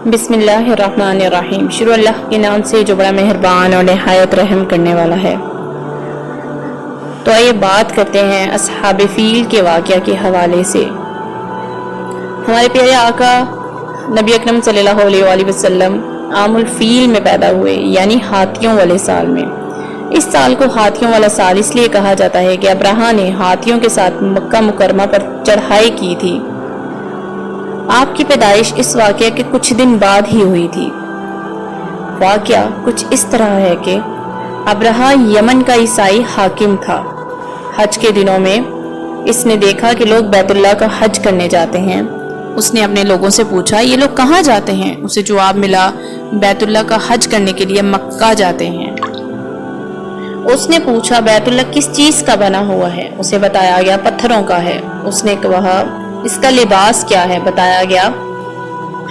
بسم اللہ الرحمن الرحیم۔ شروع اللہ کے نام سے جو بڑا مہربان اور نہایت رحم کرنے والا ہے۔ تو آئیے بات کرتے ہیں اصحاب فیل کے واقعہ کے حوالے سے۔ ہمارے پیارے آقا نبی اکرم صلی اللہ علیہ وآلہ وسلم عام الفیل میں پیدا ہوئے، یعنی ہاتھیوں والے سال میں۔ اس سال کو ہاتھیوں والا سال اس لیے کہا جاتا ہے کہ ابرہہ نے ہاتھیوں کے ساتھ مکہ مکرمہ پر چڑھائی کی تھی۔ آپ کی پیدائش اس واقعہ کے کچھ دن بعد ہی ہوئی تھی۔ واقعہ کچھ اس طرح ہے کہ ابرہہ یمن کا عیسائی حاکم تھا۔ حج کے دنوں میں اس نے دیکھا کہ لوگ بیت اللہ کا حج کرنے جاتے ہیں۔ اس نے اپنے لوگوں سے پوچھا یہ لوگ کہاں جاتے ہیں؟ اسے جواب ملا بیت اللہ کا حج کرنے کے لیے مکہ جاتے ہیں۔ اس نے پوچھا بیت اللہ کس چیز کا بنا ہوا ہے؟ اسے بتایا گیا پتھروں کا ہے۔ اس نے کہا اس کا لباس کیا ہے؟ بتایا گیا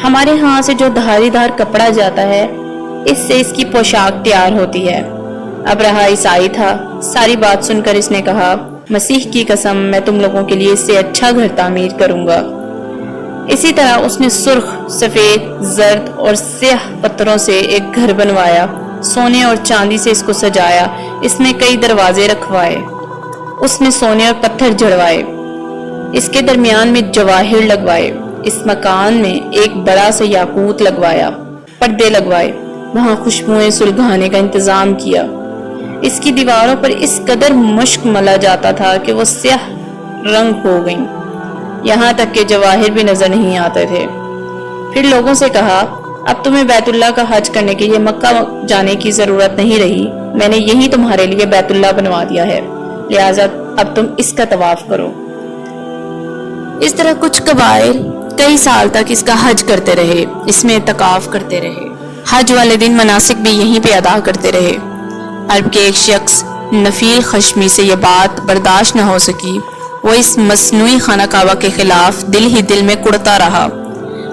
ہمارے ہاں سے جو دھاری دھار کپڑا جاتا ہے اس سے اس کی پوشاک تیار ہوتی ہے۔ ابرہہ عیسائی تھا۔ ساری بات سن کر اس نے کہا مسیح کی قسم میں تم لوگوں کے لیے اس سے اچھا گھر تعمیر کروں گا۔ اسی طرح اس نے سرخ، سفید، زرد اور سیاہ پتھروں سے ایک گھر بنوایا، سونے اور چاندی سے اس کو سجایا، اس میں کئی دروازے رکھوائے، اس میں سونے اور پتھر جڑوائے، اس کے درمیان میں جواہر لگوائے، اس مکان میں ایک بڑا سا یاقوت لگوایا، پردے لگوائے، وہاں خوشبوئیں سلگانے کا انتظام کیا۔ اس کی دیواروں پر اس قدر مشک ملا جاتا تھا کہ وہ سیاہ رنگ ہو گئیں، یہاں تک کہ جواہر بھی نظر نہیں آتے تھے۔ پھر لوگوں سے کہا اب تمہیں بیت اللہ کا حج کرنے کے لیے مکہ جانے کی ضرورت نہیں رہی، میں نے یہی تمہارے لیے بیت اللہ بنوا دیا ہے، لہٰذا اب تم اس کا طواف کرو۔ اس طرح کچھ قبائل کئی سال تک اس کا حج کرتے رہے، اس میں اعتکاف کرتے رہے، حج والے دن مناسک بھی یہیں پہ ادا کرتے رہے۔ عرب کے ایک شخص نفیل خشمی سے یہ بات برداشت نہ ہو سکی، وہ اس مصنوعی خانہ کعبہ کے خلاف دل ہی دل میں کڑتا رہا۔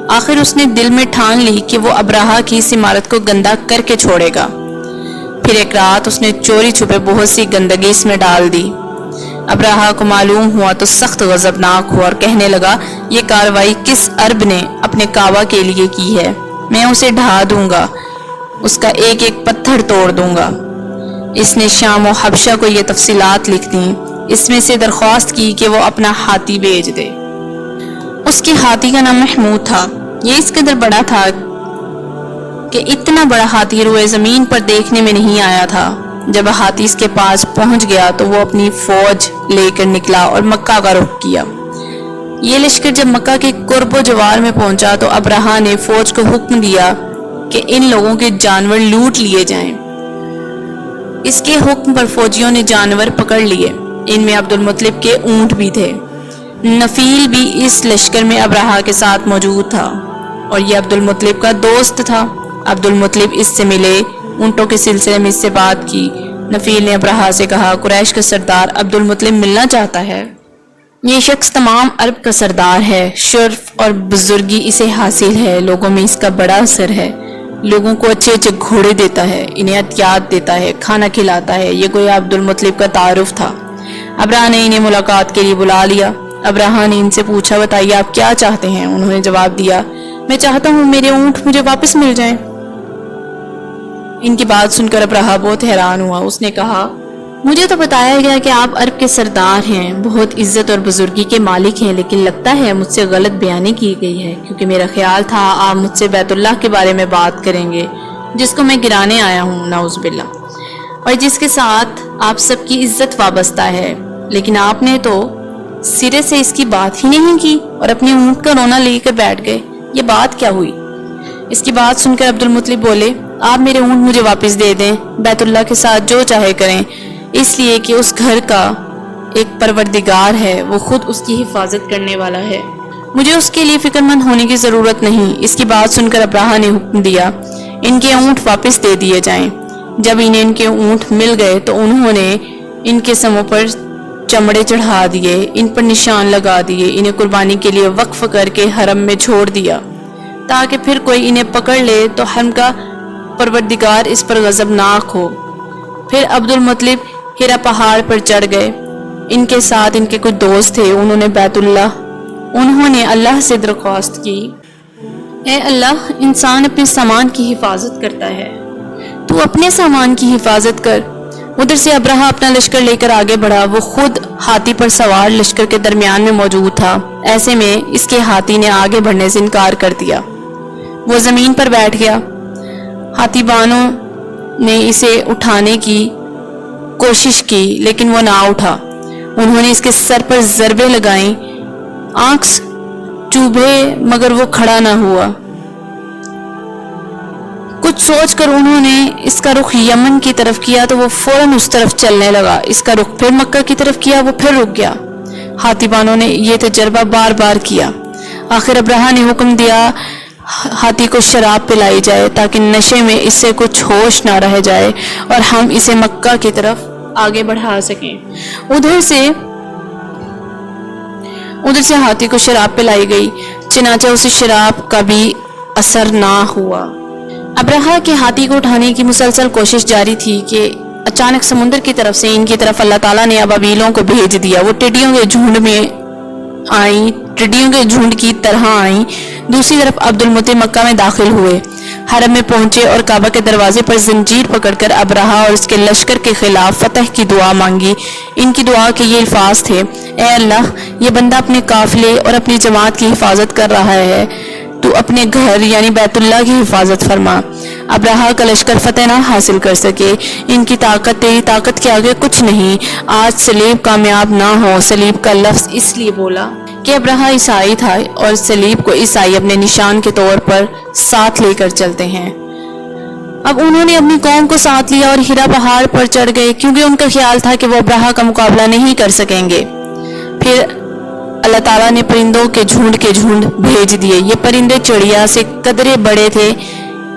آخر اس نے دل میں ٹھان لی کہ وہ ابرہہ کی اس عمارت کو گندا کر کے چھوڑے گا۔ پھر ایک رات اس نے چوری چھپے بہت سی گندگی اس میں ڈال دی۔ ابرہہ کو معلوم ہوا تو سخت غضبناک ہوا اور کہنے لگا یہ کارروائی کس عرب نے اپنے کعبہ کے لیے کی ہے؟ میں اسے ڈھا دوں گا، اس کا ایک ایک پتھر توڑ دوں گا۔ اس نے شام و حبشہ کو یہ تفصیلات لکھ دیں، اس میں سے درخواست کی کہ وہ اپنا ہاتھی بھیج دے۔ اس کے ہاتھی کا نام محمود تھا۔ یہ اس قدر بڑا تھا کہ اتنا بڑا ہاتھی روئے زمین پر دیکھنے میں نہیں آیا تھا۔ جب ہاتھی اس کے پاس پہنچ گیا تو وہ اپنی فوج لے کر نکلا اور مکہ کا رخ کیا۔ یہ لشکر جب مکہ کے قرب و جوار میں پہنچا تو ابرہہ نے فوج کو حکم دیا کہ ان لوگوں کے جانور لوٹ لیے جائیں۔ اس کے حکم پر فوجیوں نے جانور پکڑ لیے، ان میں عبد المطلب کے اونٹ بھی تھے۔ نفیل بھی اس لشکر میں ابرہہ کے ساتھ موجود تھا اور یہ عبد المطلب کا دوست تھا۔ عبد المطلب اس سے ملے، اونٹوں کے سلسلے میں اس سے بات کی۔ نفیل نے ابرہہ سے کہا قریش کا سردار عبد المطلب ملنا چاہتا ہے۔ یہ شخص تمام عرب کا سردار ہے، شرف اور بزرگی اسے حاصل ہے، لوگوں میں اس کا بڑا اثر ہے، لوگوں کو اچھے اچھے گھوڑے دیتا ہے، انہیں عطیات دیتا ہے، کھانا کھلاتا ہے۔ یہ گویا عبد المطلب کا تعارف تھا۔ ابرہہ نے انہیں ملاقات کے لیے بلا لیا۔ ابرہہ نے ان سے پوچھا بتائیے آپ کیا چاہتے ہیں؟ انہوں نے جواب دیا میں چاہتا ہوں میرے اونٹ مجھے واپس مل جائیں۔ ان کی بات سن کر ابرہہ بہت حیران ہوا۔ اس نے کہا مجھے تو بتایا گیا کہ آپ عرب کے سردار ہیں، بہت عزت اور بزرگی کے مالک ہیں، لیکن لگتا ہے مجھ سے غلط بیانی کی گئی ہے، کیونکہ میرا خیال تھا آپ مجھ سے بیت اللہ کے بارے میں بات کریں گے جس کو میں گرانے آیا ہوں، نعوذ باللہ، اور جس کے ساتھ آپ سب کی عزت وابستہ ہے، لیکن آپ نے تو سرے سے اس کی بات ہی نہیں کی اور اپنے اونٹ کا رونا لے کر بیٹھ گئے۔ یہ بات کیا ہوئی؟ اس کی بات سن کر عبد المطلب بولے آپ میرے اونٹ مجھے واپس دے دیں، بیت اللہ کے ساتھ جو چاہے کریں، اس لیے کہ اس گھر کا ایک پروردگار ہے، وہ خود اس کی حفاظت کرنے والا ہے، مجھے اس کے لیے فکر مند ہونے کی ضرورت نہیں۔ اس کی بات سن کر ابرہہ نے حکم دیا ان کے اونٹ واپس دے دیے جائیں۔ جب انہیں ان کے اونٹ مل گئے تو انہوں نے ان کے سموں پر چمڑے چڑھا دیے، ان پر نشان لگا دیے، انہیں قربانی کے لیے وقف کر کے حرم میں چھوڑ دیا تاکہ پھر کوئی انہیں پکڑ لے تو حرم کا پروردگار اس پر غضبناک ہو۔ پھر عبد المطلب ہیرا پہاڑ پر چڑھ گئے، ان کے ساتھ ان کے کچھ دوست تھے، انہوں نے اللہ سے درخواست کی اے اللہ، انسان اپنے سامان کی حفاظت کرتا ہے، تو اپنے سامان کی حفاظت کر۔ ادھر سے ابرہہ اپنا لشکر لے کر آگے بڑھا۔ وہ خود ہاتھی پر سوار لشکر کے درمیان میں موجود تھا۔ ایسے میں اس کے ہاتھی نے آگے بڑھنے سے انکار کر دیا۔ وہ زمین پر بیٹھ گیا۔ ہاتھی بانوں نے اسے اٹھانے کی کوشش کی لیکن وہ نہ اٹھا۔ انہوں نے اس کے سر پر ضربے لگائیں، آنکھ چوبھے مگر وہ کھڑا نہ ہوا۔ کچھ سوچ کر انہوں نے اس کا رخ یمن کی طرف کیا تو وہ فوراً اس طرف چلنے لگا۔ اس کا رخ پھر مکہ کی طرف کیا، وہ پھر رک گیا۔ ہاتھی بانوں نے یہ تجربہ بار بار کیا۔ آخر ابرہہ نے حکم دیا ہاتھی کو شراب پلائی جائے تاکہ نشے میں اس سے کچھ ہوش نہ رہ جائے اور ہم اسے مکہ کی طرف آگے بڑھا سکیں۔ ادھر سے ہاتھی کو شراب پلائی گئی، چنانچہ اسے شراب کا بھی اثر نہ ہوا۔ ابرہہ کے ہاتھی کو اٹھانے کی مسلسل کوشش جاری تھی کہ اچانک سمندر کی طرف سے ان کی طرف اللہ تعالیٰ نے ابابیلوں کو بھیج دیا۔ وہ ٹڈیوں کے جھنڈ میں آئیں، ٹڈیوں کے جھنڈ کی طرح آئیں۔ دوسری طرف عبد المطلب مکہ میں داخل ہوئے، حرم میں پہنچے اور کعبہ کے دروازے پر زنجیر پکڑ کر ابرہہ اور اس کے لشکر کے خلاف فتح کی دعا مانگی۔ ان کی دعا کے یہ الفاظ تھے: اے اللہ، یہ بندہ اپنے قافلے اور اپنی جماعت کی حفاظت کر رہا ہے، تو اپنے گھر یعنی بیت اللہ کی حفاظت فرما۔ ابرہہ کا لشکر فتح نہ حاصل کر سکے، ان کی طاقت تیری طاقت کے آگے کچھ نہیں۔ آج سلیب کامیاب نہ ہو۔ سلیب کا لفظ اس لیے بولا کہ ابرہہ عیسائی تھا اور سلیب کو عیسائی اپنے نشان کے طور پر ساتھ لے کر چلتے ہیں۔ اب انہوں نے اپنی قوم کو ساتھ لیا اور ہیرا پہاڑ پر چڑھ گئے کیونکہ ان کا خیال تھا کہ وہ ابرہہ کا مقابلہ نہیں کر سکیں گے۔ پھر اللہ تعالیٰ نے پرندوں کے جھنڈ بھیج دیے۔ یہ پرندے چڑیا سے قدرے بڑے تھے۔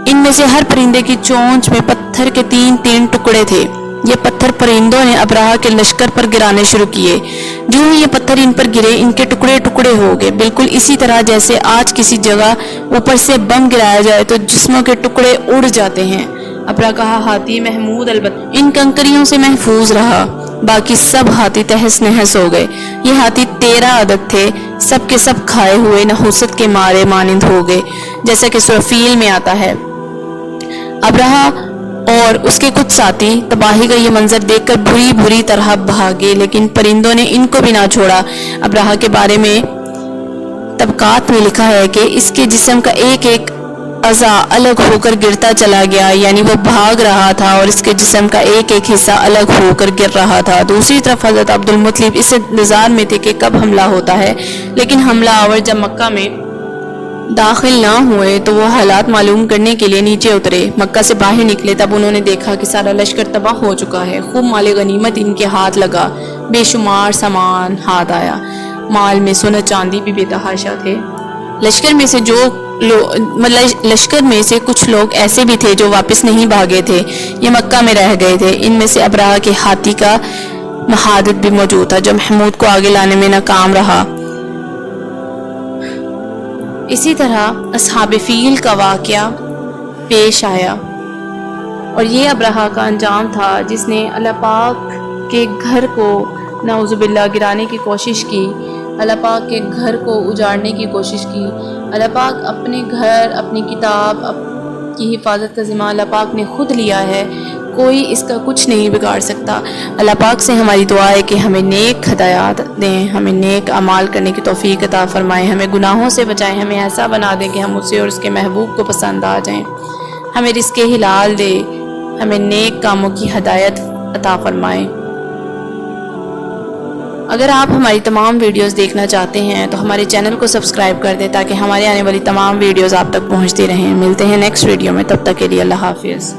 ان میں سے ہر پرندے کی چونچ میں پتھر کے 3 ٹکڑے تھے۔ یہ پتھر پرندوں نے ابرہہ کے لشکر پر گرانے شروع کیے۔ جو ہی یہ پتھر ان پر گرے، ان کے ٹکڑے ہو گئے، بالکل اسی طرح جیسے آج کسی جگہ اوپر سے بم گرایا جائے تو جسموں کے ٹکڑے اڑ جاتے ہیں۔ ابرہہ کا ہاتھی محمود البتہ ان کنکریوں سے محفوظ رہا۔ باقی سب ہاتھی تہس نہس ہو گئے۔ یہ ہاتھی 13 عدد تھے، سب کے سب کھائے ہوئے نحوست کے مارے مانند ہو گئے، جیسا کہ سورہ فیل میں آتا ہے۔ ابرہہ اور اس کے کچھ ساتھی تباہی کا یہ منظر دیکھ کر بری طرح بھاگے، لیکن پرندوں نے ان کو بھی نہ چھوڑا۔ ابرہہ کے بارے میں طبقات میں لکھا ہے کہ اس کے جسم کا ایک اعضا الگ ہو کر گرتا چلا گیا، یعنی وہ بھاگ رہا تھا اور اس کے جسم کا ایک حصہ الگ ہو کر گر رہا تھا۔ دوسری طرف حضرت عبد المطلب اس انتظار میں تھے کہ کب حملہ ہوتا ہے، لیکن حملہ آور جب مکہ میں داخل نہ ہوئے تو وہ حالات معلوم کرنے کے لیے نیچے اترے۔ مکہ سے باہر نکلے تب انہوں نے دیکھا کہ سارا لشکر تباہ ہو چکا ہے۔ خوب مال غنیمت ان کے ہاتھ لگا، بے شمار سامان ہاتھ آیا۔ مال میں سونا چاندی بھی بے تحاشا تھے۔ لشکر میں سے کچھ لوگ ایسے بھی تھے جو واپس نہیں بھاگے تھے، یہ مکہ میں رہ گئے تھے۔ ان میں سے ابرہہ کے ہاتھی کا مہادت بھی موجود تھا جو محمود کو آگے لانے میں ناکام رہا۔ اسی طرح اصحاب فیل کا واقعہ پیش آیا اور یہ ابرہہ کا انجام تھا جس نے اللہ پاک کے گھر کو نعوذ باللہ گرانے کی کوشش کی، اللہ پاک کے گھر کو اجاڑنے کی کوشش کی۔ اللہ پاک اپنے گھر، اپنی کتاب کی حفاظت کا ذمہ اللہ پاک نے خود لیا ہے، کوئی اس کا کچھ نہیں بگاڑ سکتا۔ اللہ پاک سے ہماری دعا ہے کہ ہمیں نیک ہدایات دیں، ہمیں نیک اعمال کرنے کی توفیق عطا فرمائیں، ہمیں گناہوں سے بچائیں، ہمیں ایسا بنا دیں کہ ہم اسے اور اس کے محبوب کو پسند آ جائیں، ہمیں رزق حلال دے، ہمیں نیک کاموں کی ہدایت عطا فرمائیں۔ اگر آپ ہماری تمام ویڈیوز دیکھنا چاہتے ہیں تو ہمارے چینل کو سبسکرائب کر دیں تاکہ ہمارے آنے والی تمام ویڈیوز آپ تک پہنچتی رہیں۔ ملتے ہیں نیکسٹ ویڈیو میں، تب تک کے لیے اللہ حافظ۔